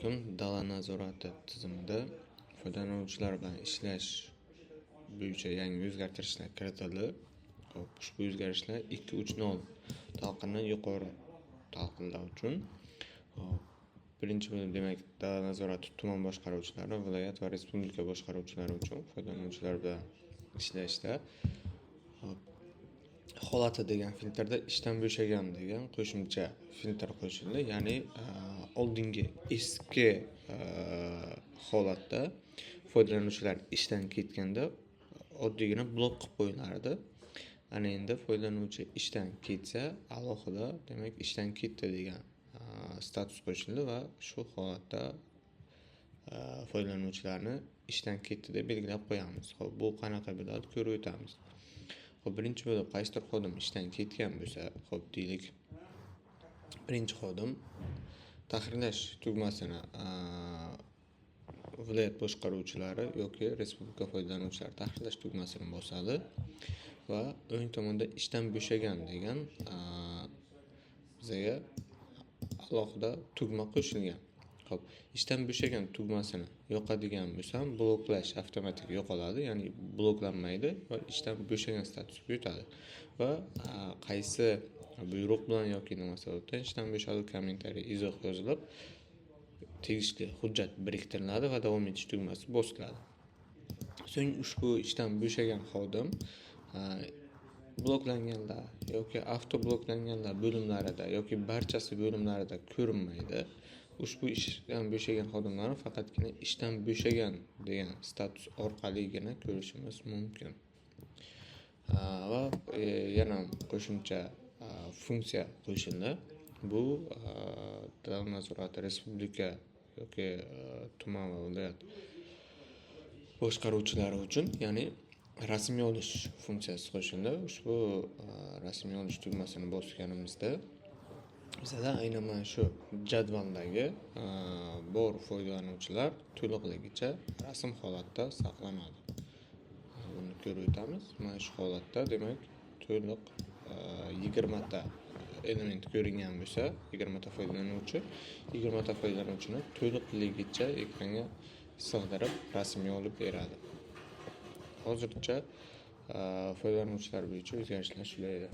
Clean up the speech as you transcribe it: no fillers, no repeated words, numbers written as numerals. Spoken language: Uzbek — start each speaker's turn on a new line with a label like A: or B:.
A: Davlat nazorati tizimida foydalanuvchilar bilan ishlash bo'yicha yangi o'zgartirishlar kiritildi. Ushbu o'zgarishlar 2.3.0 talqindan yuqori talqinlar uchun birinchi bo'lib demak davlat nazorati tuman boshqaruvchilari, viloyat va respublika boshqaruvchilari uchun foydalanuvchilar bilan ishlashda holati degan filtrda ishdan bo'shagan degan qo'shimcha filtr qo'shildi. Ya'ni oldingi eski holatda foydalanuvchilar ishdan ketganda oddiygina blok qilib qo'yilardi. Ana endi foydalanuvchi ishdan ketsa, alohida demak ishdan ketdi degan status qo'shildi va shu holatda foydalanuvchilarni ishdan ketdi deb belgilab qo'yamiz. Xo'p, bu qanaqa bo'ladi ko'rib o'tamiz. Xo'p, birinchi bo'lib qaysidir xodim ishdan ketgan bo'lsa, xo'p deylik, birinchi xodim tahrirlash tugmasini viloyat boshqaruvchilari yoki respublika foydalanuvchilari tahrirlash tugmasini bosadi va o'ng tomonda ishdan bo'shagan degan bizga alohida tugma qo'shilgan. Xo'p, ishdan bo'shagan tugmasini yoqadigan bo'lsam, bloklash avtomatik yo'qoladi, ya'ni bloklanmaydi va ishdan bo'shagan statusga o'tadi. Va qaysi buyruq bilan yoki nima sababdan ishdan bo'shadi kommentariy izoh yozilib, tegishli hujjat biriktiriladi va davom etish tugmasi bosiladi. So'ng ushbu ishdan bo'shagan xodim bloklanganlar yoki avtobloklanganlar bo'limlarida yoki barchasi bo'limlarida ko'rinmaydi. Ushbu ishdan bo'shagan xodimlarni faqatgina ishdan bo'shagan degan status orqaligina ko'rishimiz mumkin. Va yana qo'shimcha funksiya qo'shildi. Bu davlat nazorati respublika yoki tuman va viloyat boshqaruvchilari uchun, ya'ni rasmiy olish funksiyasi qo'shildi. Ushbu rasmiy olish tugmasini bosganimizda bizda aynan mana shu jadvaldagi bor foydalanuvchilar to'liqligicha rasm holatda saqlanadi. Buni ko'rib o'tamiz. Mana shu holatda demak to'liq 20 ta element ko'ringan bo'lsa, 20 ta foydalanuvchi 20 ta foydalanuvchini to'liqligicha ekranga sig'dirib rasmiy olib beradi. Hozircha foydalanuvchilar bo'yicha o'zgarishlar shular edi.